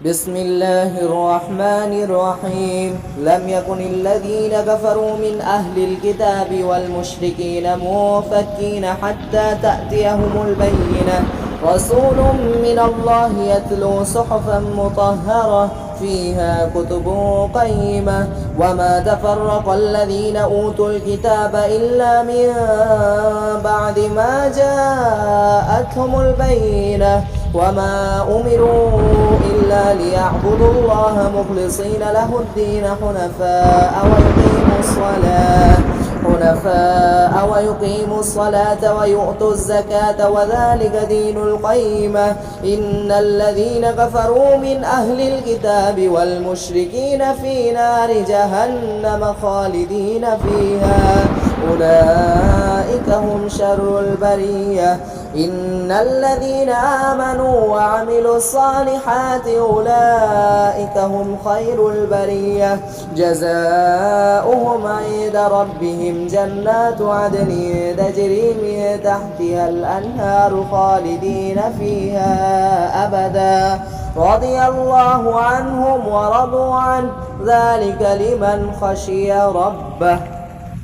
بسم الله الرحمن الرحيم لم يكن الذين كفروا من أهل الكتاب والمشركين منفكين حتى تأتيهم البينة رسول من الله يتلو صحفا مطهرة فيها كتب قيمة وما تفرق الذين أوتوا الكتاب إلا من بعد ما جاءتهم البينة وما أمروا إلا ليعبدوا الله مخلصين له الدين حنفاء ويقيموا الصلاة ويؤتوا الزكاة وذلك دين القيمة إن الذين كفروا من أهل الكتاب والمشركين في نار جهنم خالدين فيها أولئك هم شر البرية إن الذين آمنوا وعملوا الصالحات أولئك هم خير البرية جزاؤهم عند ربهم جنات عدن تجري من تحتها الأنهار خالدين فيها أبدا رضي الله عنهم ورضوا عنه ذلك لمن خشي ربه.